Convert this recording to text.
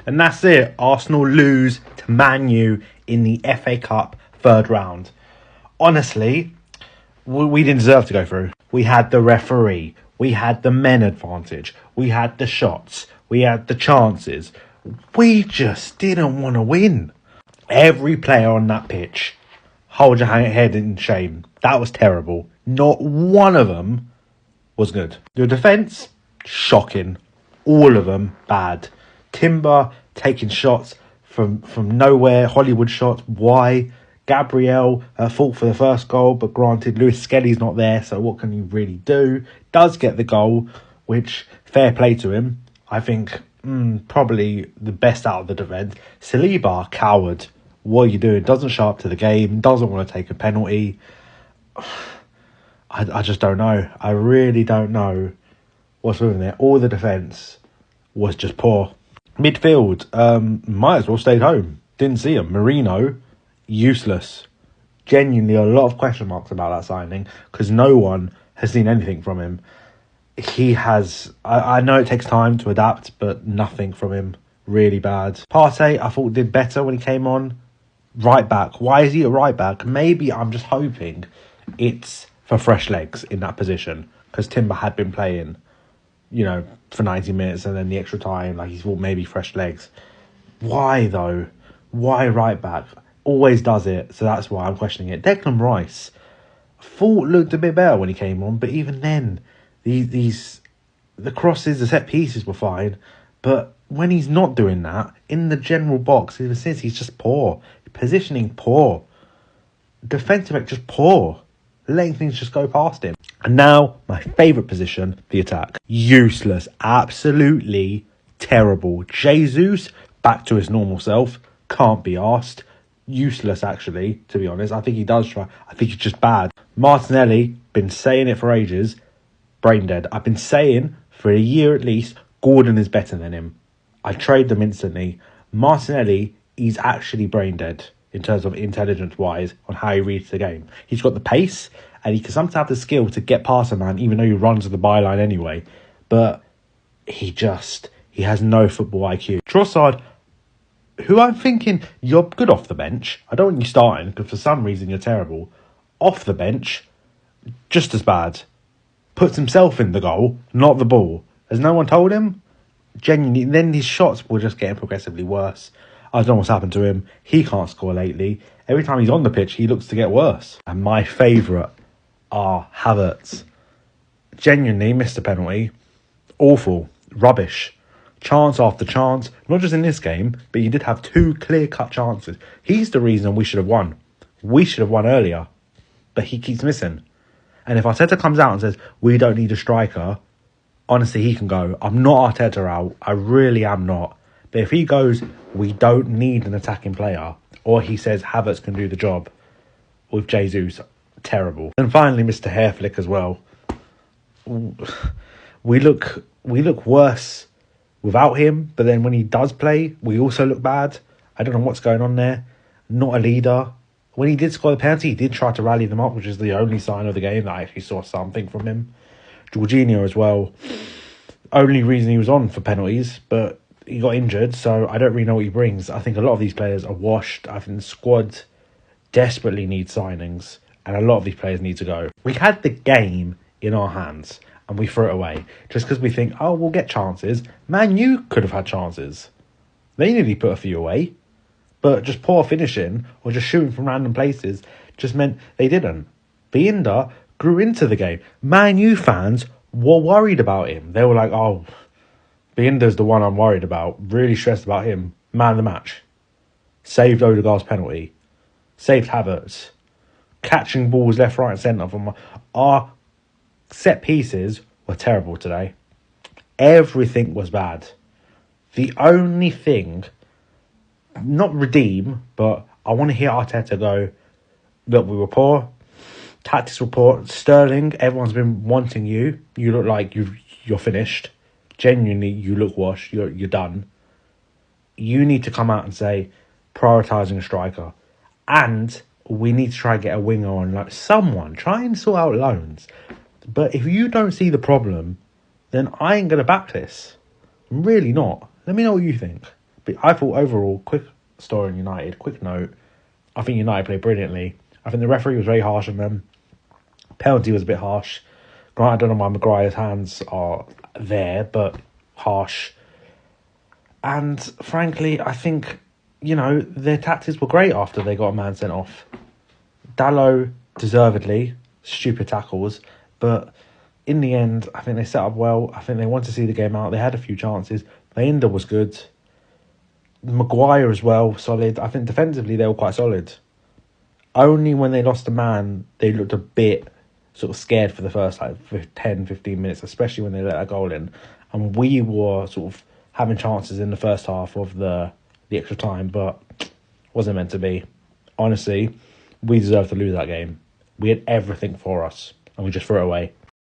And that's it. Arsenal lose to Man U in the FA Cup third round. Honestly, we didn't deserve to go through. We had the referee. We had the men advantage. We had the shots. We had the chances. We just didn't want to win. Every player on that pitch, hold your head in shame. That was terrible. Not one of them was good. Your defence, shocking. All of them bad. Timber taking shots from nowhere. Hollywood shots. Why? Gabriel fought for the first goal, but granted, Lewis Skelly's not there, so what can you really do? Does get the goal, which, fair play to him. I think probably the best out of the defence. Saliba, coward. What are you doing? Doesn't show up to the game. Doesn't want to take a penalty. I just don't know. I really don't know what's with there. All the defence was just poor. Midfield, might as well stayed home. Didn't see him. Marino, useless. Genuinely a lot of question marks about that signing because no one has seen anything from him. He has... I know it takes time to adapt, but nothing from him. Really bad. Partey, I thought did better when he came on. Right back. Why is he a right back? Maybe I'm just hoping it's for fresh legs in that position because Timber had been playing, for 90 minutes and then the extra time, he thought maybe fresh legs. Why though? Why right back? Always does it, so that's why I'm questioning it. Declan Rice, thought looked a bit better when he came on, but even then, the crosses, the set pieces were fine, but when he's not doing that, in the general box, even since he's just poor. Positioning poor. Defensive just poor. Letting things just go past him. And now, my favourite position, the attack. Useless. Absolutely terrible. Jesus, back to his normal self. Can't be arsed. Useless, actually, to be honest. I think he does try. I think he's just bad. Martinelli, been saying it for ages. Brain dead. I've been saying, for a year at least, Gordon is better than him. I trade them instantly. Martinelli, he's actually brain dead in terms of intelligence-wise on how he reads the game. He's got the pace, and he can sometimes have the skill to get past a man, even though he runs to the byline anyway. But he has no football IQ. Trossard, who I'm thinking, you're good off the bench. I don't want you starting, because for some reason you're terrible. Off the bench, just as bad. Puts himself in the goal, not the ball. Has no one told him? Genuinely, then his shots were just getting progressively worse. I don't know what's happened to him. He can't score lately. Every time he's on the pitch, he looks to get worse. And my favourite are Havertz. Genuinely missed a penalty. Awful. Rubbish. Chance after chance. Not just in this game, but you did have 2 clear-cut chances. He's the reason we should have won. We should have won earlier. But he keeps missing. And if Arteta comes out and says, we don't need a striker, honestly, he can go. I'm not Arteta out. I really am not. But if he goes, we don't need an attacking player, or he says Havertz can do the job with Jesus, terrible. And finally, Mr. Hairflick as well. We look worse without him, but then when he does play, we also look bad. I don't know what's going on there. Not a leader. When he did score the penalty, he did try to rally them up, which is the only sign of the game that I actually saw something from him. Jorginho as well. Only reason he was on for penalties, but he got injured, so I don't really know what he brings. I think a lot of these players are washed. I think the squad desperately needs signings, and a lot of these players need to go. We had the game in our hands, and we threw it away. Just because we think, oh, we'll get chances. Man, you could have had chances. They nearly put a few away. But just poor finishing, or just shooting from random places, just meant they didn't. Binder grew into the game. Man U fans were worried about him. They were like, oh, Binder's the one I'm worried about. Really stressed about him. Man of the match. Saved Odegaard's penalty. Saved Havertz. Catching balls left, right and centre. From our set pieces were terrible today. Everything was bad. The only thing, not redeem, but I want to hear Arteta go, look, we were poor. Tactics were poor. Sterling, everyone's been wanting you. You look like you're finished. Genuinely, you look washed. You're done. You need to come out and say, prioritising a striker. And we need to try and get a winger on. Like someone, try and sort out loans. But if you don't see the problem, then I ain't going to back this. I'm really not. Let me know what you think. But I thought overall, quick story on United, quick note, I think United played brilliantly. I think the referee was very harsh on them. Penalty was a bit harsh. Granted, I don't know why Maguire's hands are there, but harsh. And frankly, I think, their tactics were great after they got a man sent off. Dalot, deservedly, stupid tackles, but in the end, I think they set up well. I think they wanted to see the game out. They had a few chances. Bayinda was good. Maguire as well, solid. I think defensively they were quite solid. Only when they lost a man, they looked a bit sort of scared for the first 10, 15 minutes, especially when they let that goal in. And we were sort of having chances in the first half of the extra time, but wasn't meant to be. Honestly, we deserved to lose that game. We had everything for us, and we just threw it away.